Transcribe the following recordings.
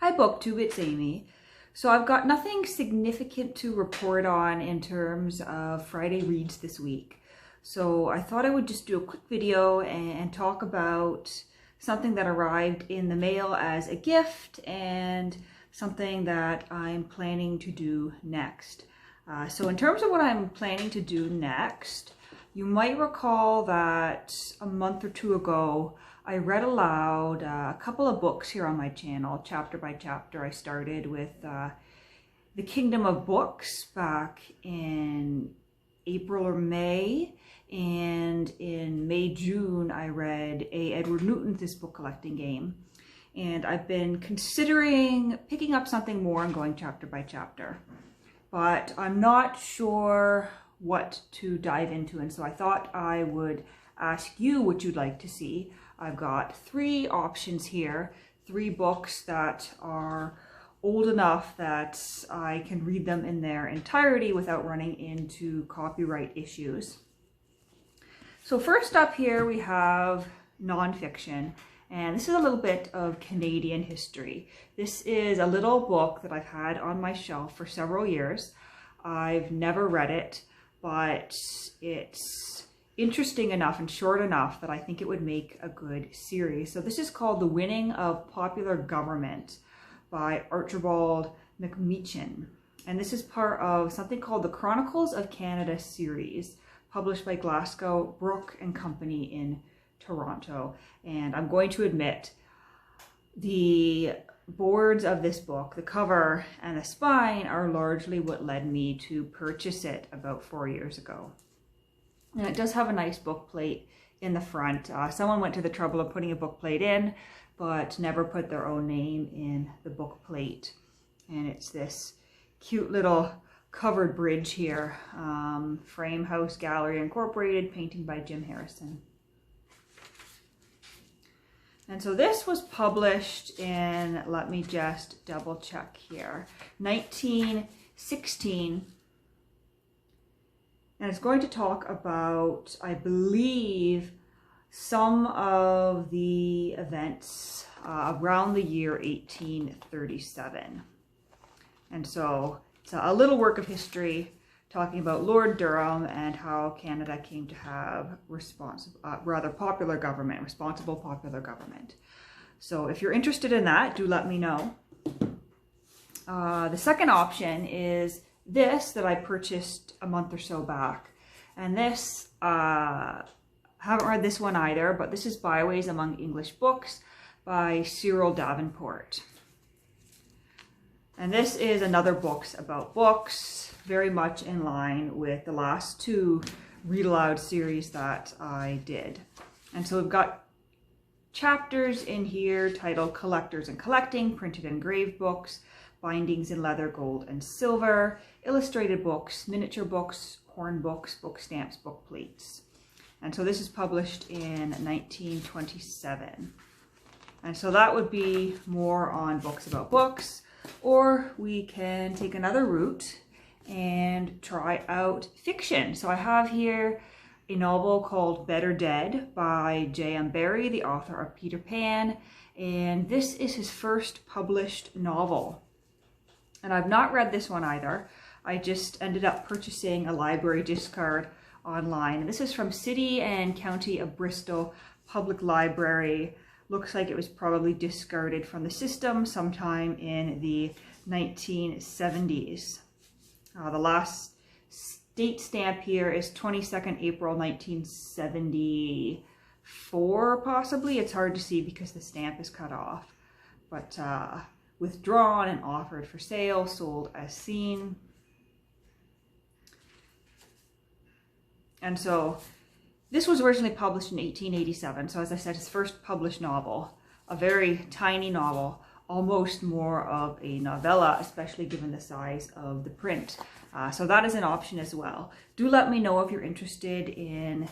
Hi BookTube, it's Amy. So I've got nothing significant to report on in terms of Friday reads this week. So I thought I would just do a quick video and talk about something that arrived in the mail as a gift and something that I'm planning to do next. So in terms of what I'm planning to do next, you might recall that a month or two ago, I read aloud a couple of books here on my channel, chapter by chapter. I started with The Kingdom of Books back in April or May, and in May, June, I read A. Edward Newton's This Book Collecting Game. And I've been considering picking up something more and going chapter by chapter, but I'm not sure what to dive into, and so I thought I would ask you what you'd like to see. I've got 3 options here, 3 books that are old enough that I can read them in their entirety without running into copyright issues. So first up here we have NonFiction, and this is a little bit of Canadian history. This is a little book that I've had on my shelf for several years. I've never read it, but it's interesting enough and short enough that I think it would make a good series. So this is called The Winning of Popular Government by Archibald MacMeechan. And this is part of something called the Chronicles of Canada series, published by Glasgow Brook and Company in Toronto. And I'm going to admit, the boards of this book, the cover and the spine, are largely what led me to purchase it about 4 years ago. And it does have a nice book plate in the front. Someone went to the trouble of putting a book plate in, but never put their own name in the book plate. And it's this cute little covered bridge here. Frame House Gallery Incorporated, painting by Jim Harrison. And so this was published in, let me just double check here, 1916. And it's going to talk about, I believe, some of the events around the year 1837. And so it's a little work of history talking about Lord Durham and how Canada came to have popular government, responsible popular government. So if you're interested in that, do let me know. The second option is this that I purchased a month or so back. And this, haven't read this one either, but this is Byways Among English Books by Cyril Davenport. And this is another books about books, very much in line with the last 2 read aloud series that I did. And so we've got chapters in here titled Collectors and Collecting, Printed Engraved Books, Bindings in Leather, Gold and Silver, Illustrated Books, Miniature Books, Horn Books, Book Stamps, Book Plates. And so this is published in 1927. And so that would be more on books about books, or we can take another route and try out fiction. So I have here a novel called Better Dead by J.M. Barrie, the author of Peter Pan. And this is his first published novel. And I've not read this one either. I just ended up purchasing a library discard online. And this is from City and County of Bristol Public Library. Looks like it was probably discarded from the system sometime in the 1970s. The last date stamp here is 22nd April 1974, possibly. It's hard to see because the stamp is cut off. But withdrawn and offered for sale, sold as seen. And so this was originally published in 1887. So as I said, his first published novel, a very tiny novel, almost more of a novella, especially given the size of the print. So that is an option as well. Do let me know if you're interested in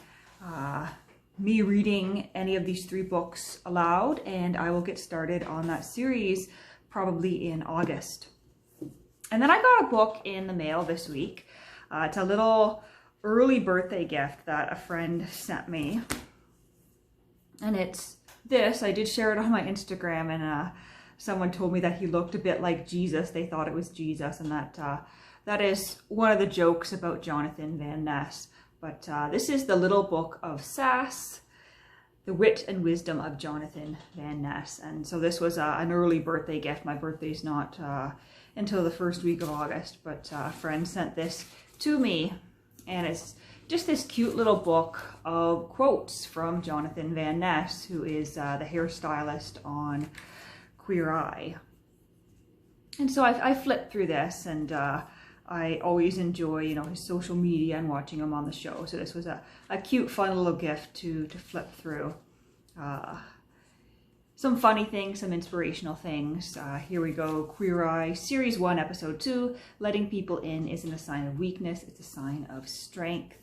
me reading any of these 3 books aloud, and I will get started on that series probably in August. And then I got a book in the mail this week. It's a little early birthday gift that a friend sent me. And it's this. I did share it on my Instagram, and someone told me that he looked a bit like Jesus. They thought it was Jesus, and that is one of the jokes about Jonathan Van Ness. But this is the little book of sass, the wit and wisdom of Jonathan Van Ness. And so this was an early birthday gift. My birthday's not until the first week of August, but a friend sent this to me, and it's just this cute little book of quotes from Jonathan Van Ness, who is the hairstylist on Queer Eye. And so I flipped through this, and I always enjoy, you know, his social media and watching him on the show. So this was a cute, fun little gift to flip through. Some funny things, some inspirational things. Here we go. Queer Eye, Series 1, Episode 2. Letting people in isn't a sign of weakness, it's a sign of strength.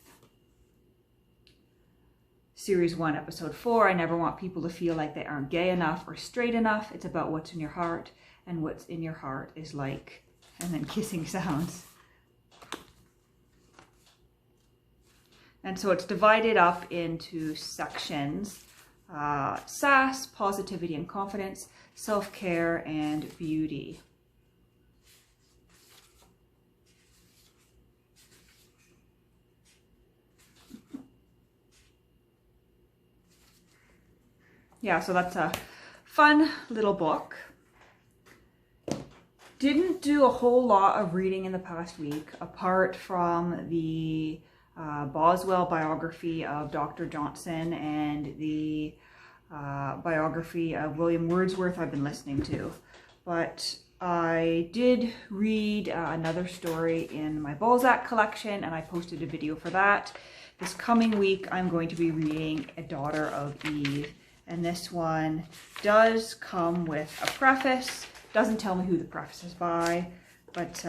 Series 1, Episode 4. I never want people to feel like they aren't gay enough or straight enough. It's about what's in your heart, and what's in your heart is like, and then kissing sounds. And so it's divided up into sections. Sass, positivity and confidence, self-care, and beauty. Yeah, so that's a fun little book. Didn't do a whole lot of reading in the past week, apart from the Boswell biography of Dr. Johnson and the biography of William Wordsworth I've been listening to. But I did read another story in my Balzac collection, and I posted a video for that. This coming week I'm going to be reading A Daughter of Eve, and this one does come with a preface. Doesn't tell me who the preface is by, but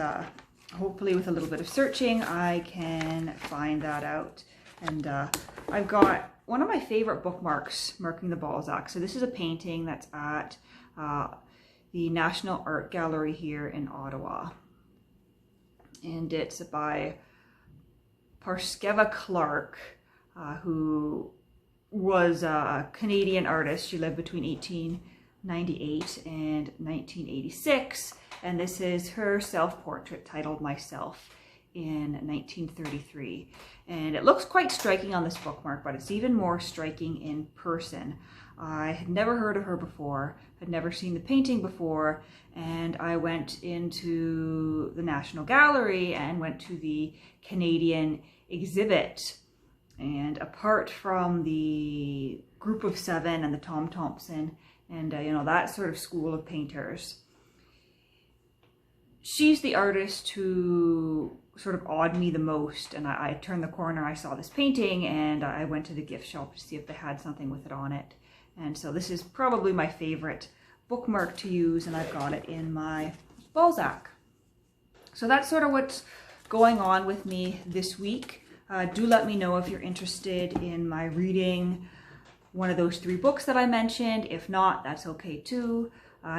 hopefully with a little bit of searching I can find that out. And I've got one of my favorite bookmarks marking the Balzac. So this is a painting that's at the National Art Gallery here in Ottawa, and it's by Parskeva Clark, who was a Canadian artist. She lived between 1898 and 1986, and this is her self-portrait titled Myself in 1933. And it looks quite striking on this bookmark, but it's even more striking in person. I had never heard of her before, had never seen the painting before, and I went into the National Gallery and went to the Canadian exhibit. And apart from the Group of Seven and the Tom Thompson and you know, that sort of school of painters, she's the artist who sort of awed me the most. And I turned the corner, I saw this painting, and I went to the gift shop to see if they had something with it on it. And so this is probably my favorite bookmark to use, and I've got it in my Balzac. So that's sort of what's going on with me this week. Do let me know if you're interested in my reading one of those 3 books that I mentioned. If not, that's okay too.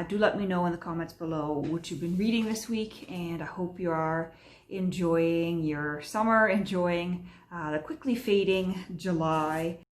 Do let me know in the comments below what you've been reading this week, and I hope you are enjoying your summer, enjoying the quickly fading July.